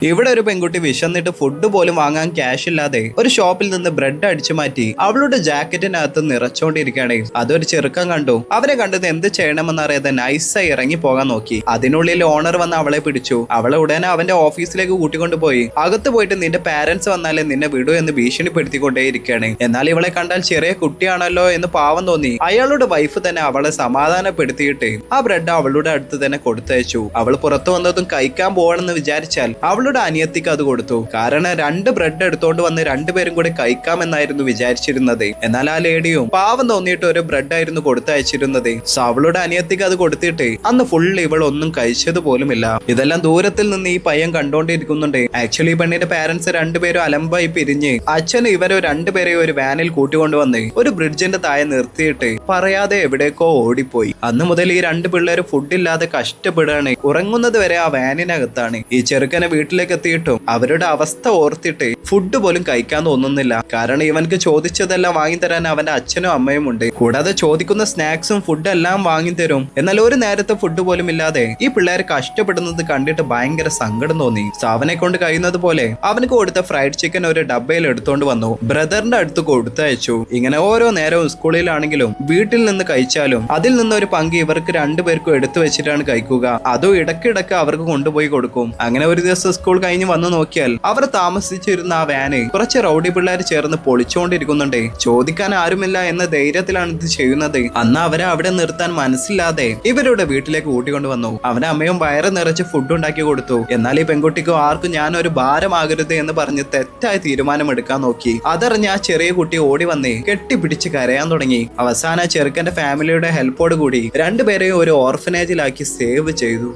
ഇവിടെ ഒരു പെൺകുട്ടി വിശന്നിട്ട് ഫുഡ് പോലും വാങ്ങാൻ ക്യാഷ് ഇല്ലാതെ ഒരു ഷോപ്പിൽ നിന്ന് ബ്രെഡ് അടിച്ചു മാറ്റി അവളുടെ ജാക്കറ്റിനകത്ത് നിറച്ചോണ്ടിരിക്കുകയാണ്. അതൊരു ചെറുക്കം കണ്ടു. അവരെ കണ്ടത് എന്ത് ചെയ്യണമെന്ന് അറിയാതെ നൈസായി ഇറങ്ങി പോകാൻ നോക്കി. അതിനുള്ളിൽ ഓണർ വന്ന് അവളെ പിടിച്ചു. അവളെ ഉടനെ അവന്റെ ഓഫീസിലേക്ക് കൂട്ടിക്കൊണ്ടുപോയി അകത്ത് പോയിട്ട് നിന്റെ പാരന്റ്സ് വന്നാലേ നിന്നെ വിടൂ എന്ന് ഭീഷണിപ്പെടുത്തിക്കൊണ്ടേയിരിക്കുകയാണ്. എന്നാൽ ഇവളെ കണ്ടാൽ ചെറിയ കുട്ടിയാണല്ലോ എന്ന് പാവം തോന്നി അയാളുടെ വൈഫ് തന്നെ അവളെ സമാധാനപ്പെടുത്തിയിട്ട് ആ ബ്രെഡ് അവളുടെ അടുത്ത് തന്നെ കൊടുത്തയച്ചു. അവൾ പുറത്തു വന്നതും കഴിക്കാൻ പോകണമെന്ന് വിചാരിച്ചാൽ അവളുടെ അനിയത്തിക്ക് അത് കൊടുത്തു. കാരണം 2 ബ്രെഡ് എടുത്തോണ്ട് വന്ന് രണ്ടുപേരും കൂടി കഴിക്കാമെന്നായിരുന്നു വിചാരിച്ചിരുന്നത്. എന്നാൽ ആ ലേഡിയും പാവം തോന്നിയിട്ട് ഒരു ബ്രെഡ് ആയിരുന്നു കൊടുത്തയച്ചിരുന്നത്. സോ അവളുടെ അനിയത്തിക്ക് അത് കൊടുത്തിട്ട് അന്ന് ഫുള്ള് ഇവൾ ഒന്നും കഴിച്ചത് പോലുമില്ല. ഇതെല്ലാം ദൂരത്തിൽ നിന്ന് ഈ പയ്യൻ കണ്ടോണ്ടിരിക്കുന്നുണ്ട്. ആക്ച്വലി പെണ്ണിന്റെ പാരന്റ്സ് രണ്ടുപേരും അലമ്പായി പിരിഞ്ഞ് അച്ഛൻ ഇവരെ രണ്ടുപേരെയും ഒരു വാനിൽ കൂട്ടിക്കൊണ്ടുവന്ന് ഒരു ബ്രിഡ്ജിന്റെ താഴെ നിർത്തിയിട്ട് പറയാതെ എവിടേക്കോ ഓടിപ്പോയി. അന്ന് മുതൽ ഈ 2 പിള്ളേര് ഫുഡില്ലാതെ കഷ്ടപ്പെടുകയാണ്. ഉറങ്ങുന്നത് വരെ ആ വാനിനകത്താണ്. ഈ ചെറുക്കനെ വീട്ടിലേക്ക് എത്തിയിട്ടും അവരുടെ അവസ്ഥ ഓർത്തിട്ട് ഫുഡ് പോലും കഴിക്കാൻ തോന്നുന്നില്ല. കാരണം ഇവൻക്ക് ചോദിച്ചതെല്ലാം വാങ്ങിത്തരാൻ അവന്റെ അച്ഛനും അമ്മയും ഉണ്ട്. കൂടാതെ ചോദിക്കുന്ന സ്നാക്സും ഫുഡ് എല്ലാം വാങ്ങിത്തരും. എന്നാൽ ഒരു നേരത്തെ ഫുഡ് പോലും ഇല്ലാതെ ഈ പിള്ളേർ കഷ്ടപ്പെടുന്നത് കണ്ടിട്ട് ഭയങ്കര സങ്കടം തോന്നി. അവനെ കൊണ്ട് കഴിയുന്നത് പോലെ അവനക്ക് കൊടുത്ത ഫ്രൈഡ് ചിക്കൻ ഒരു ഡബ്ബയിൽ എടുത്തോണ്ട് വന്നു ബ്രദറിന്റെ അടുത്ത് കൊടുത്തയച്ചു. ഇങ്ങനെ ഓരോ നേരവും സ്കൂളിലാണെങ്കിലും വീട്ടിൽ നിന്ന് കഴിച്ചാലും അതിൽ നിന്നൊരു പങ്ക് ഇവർക്ക് 2 പേർക്കും എടുത്തു വെച്ചിട്ടാണ് കഴിക്കുക. അതും ഇടയ്ക്കിടയ്ക്ക് അവർക്ക് കൊണ്ടുപോയി കൊടുക്കും. അങ്ങനെ ഒരു ദിവസം സ്കൂൾ കഴിഞ്ഞ് വന്നു നോക്കിയാൽ അവർ താമസിച്ചിരുന്ന ആ വാന് കുറച്ച് റൗഡി പിള്ളേർ ചേർന്ന് പൊളിച്ചുകൊണ്ടിരിക്കുന്നുണ്ട്. ചോദിക്കാൻ ആരുമില്ല എന്ന ധൈര്യത്തിലാണ് ഇത് ചെയ്യുന്നത്. അന്ന് അവരെ അവിടെ നിർത്താൻ മനസ്സില്ലാതെ ഇവരുടെ വീട്ടിലേക്ക് കൂട്ടിക്കൊണ്ടുവന്നു. അവന്റെ അമ്മയും വയറ് നിറച്ച് ഫുഡ് ഉണ്ടാക്കി കൊടുത്തു. എന്നാൽ ഈ പെൺകുട്ടിക്കും ആർക്കും ഞാൻ ഒരു ഭാരമാകരുത് എന്ന് പറഞ്ഞ് തെറ്റായ തീരുമാനമെടുക്കാൻ നോക്കി. അതറിഞ്ഞ് ആ ചെറിയ കുട്ടി ഓടി വന്ന് കെട്ടിപ്പിടിച്ച് കരയാൻ തുടങ്ങി. അവസാന ചെറുക്കന്റെ ഫാമിലിയുടെ ഹെൽപ്പോട് കൂടി 2 പേരെയും ഒരു ഓർഫനേജിലാക്കി സേവ് ചെയ്തു.